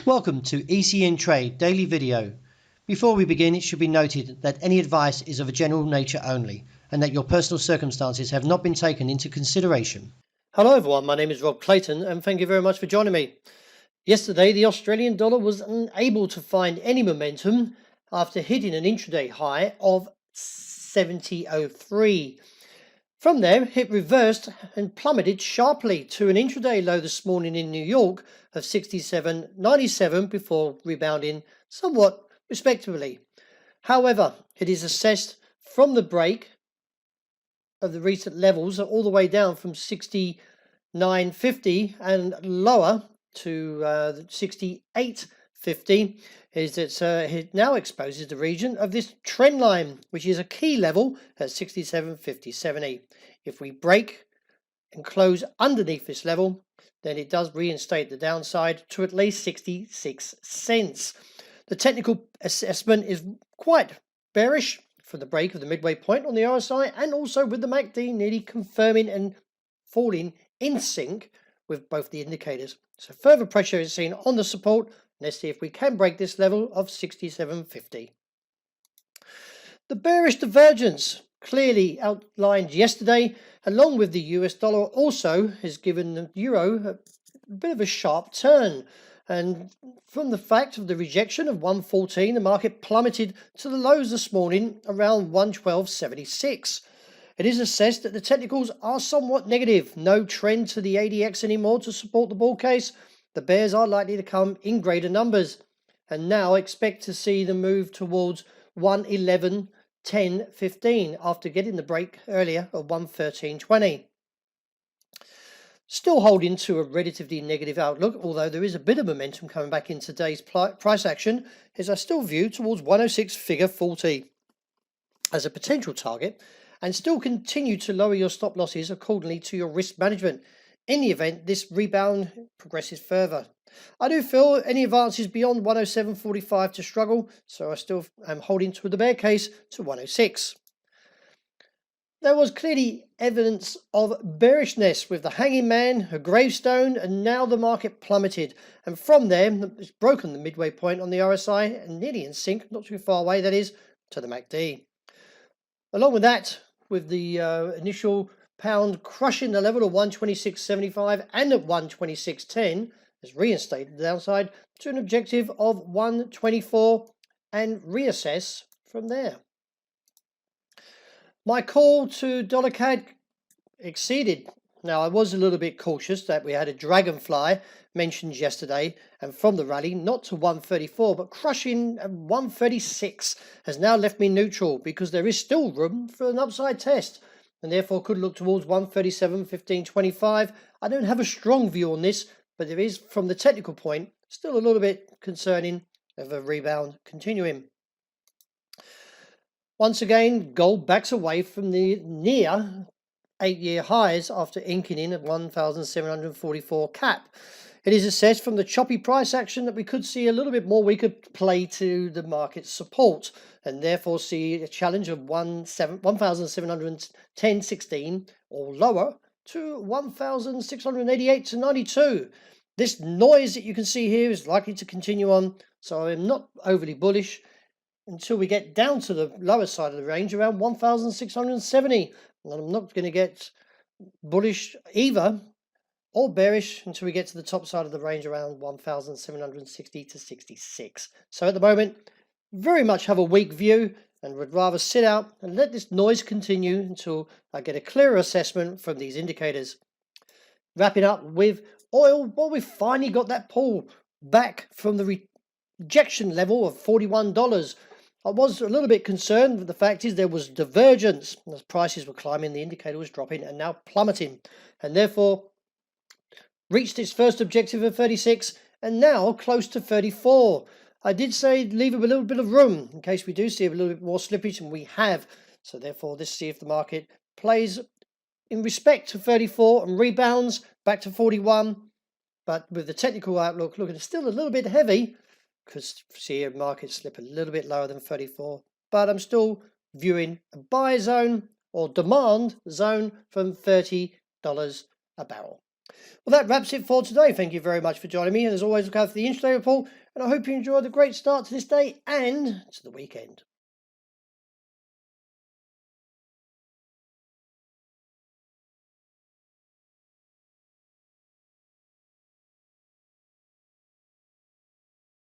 Welcome to ECNTRADE daily video. Before we begin, it should be noted that any advice is of a general nature only and that your personal circumstances have not been taken into consideration. Hello everyone, my name is Rob Clayton and thank you very much for joining me. Yesterday the Australian dollar was unable to find any momentum after hitting an intraday high of 70.03. From there it reversed and plummeted sharply to an intraday low this morning in New York of 67.97 before rebounding somewhat respectively. However, it is assessed from the break of the recent levels all the way down from 69.50 and lower to 68.50 is that it now exposes the region of this trend line, which is a key level at 67.50.70. If we break and close underneath this level, then it does reinstate the downside to at least 66 cents. The technical assessment is quite bearish for the break of the midway point on the RSI, and also with the MACD nearly confirming and falling in sync with both the indicators. So further pressure is seen on the support. Let's see if we can break this level of 67.50. The bearish divergence clearly outlined yesterday, along with the US dollar, also has given the euro a bit of a sharp turn. And from the fact of the rejection of 114, the market plummeted to the lows this morning around 112.76. It is assessed that the technicals are somewhat negative. No trend to the ADX anymore to support the bull case. The bears are likely to come in greater numbers. And now expect to see the move towards 111.10.15 after getting the break earlier of 113.20. Still holding to a relatively negative outlook, although there is a bit of momentum coming back in today's price action, as I still view towards 106 figure 40 as a potential target, and still continue to lower your stop losses accordingly to your risk management in the event this rebound progresses further. I do feel any advances beyond 107.45 to struggle, so I still am holding to the bear case to 106. There was clearly evidence of bearishness with the hanging man, a gravestone, and now the market plummeted. And from there, it's broken the midway point on the RSI and nearly in sync, not too far away, that is, to the MACD. Along with that, with the initial pound crushing the level of 126.75 and at 126.10, has reinstated the downside to an objective of 124 and reassess from there. My call to dollar CAD exceeded. Now, I was a little bit cautious that we had a dragonfly mentioned yesterday, and from the rally, not to 134, but crushing at 136 has now left me neutral because there is still room for an upside test, and therefore could look towards 137.15.25. I don't have a strong view on this, but there is, from the technical point, still a little bit concerning of a rebound continuing. Once again, gold backs away from the near 8-year highs after inking in at 1,744 cap. It is assessed from the choppy price action that we could see a little bit more weaker play to the market support, and therefore see a challenge of 1,710.16 or lower to 1,688 to 92. This noise that you can see here is likely to continue on, so I'm not overly bullish until we get down to the lower side of the range around 1,670. And I'm not going to get bullish either or bearish until we get to the top side of the range around 1,760 to 66. So at the moment, very much have a weak view and would rather sit out and let this noise continue until I get a clearer assessment from these indicators. Wrapping up with oil, well, we've finally got that pull back from the rejection level of $41. I was a little bit concerned, but the fact is there was divergence. As prices were climbing, the indicator was dropping and now plummeting, and therefore reached its first objective of 36 and now close to 34. I did say leave a little bit of room in case we do see a little bit more slippage, and we have. So therefore, let's see if the market plays in respect to 34 and rebounds back to 41. But with the technical outlook looking still a little bit heavy, because see a market slip a little bit lower than 34, but I'm still viewing a buy zone or demand zone from $30 a barrel. Well, that wraps it for today. Thank you very much for joining me. And as always, look out for the intraday report. And I hope you enjoyed the great start to this day and to the weekend.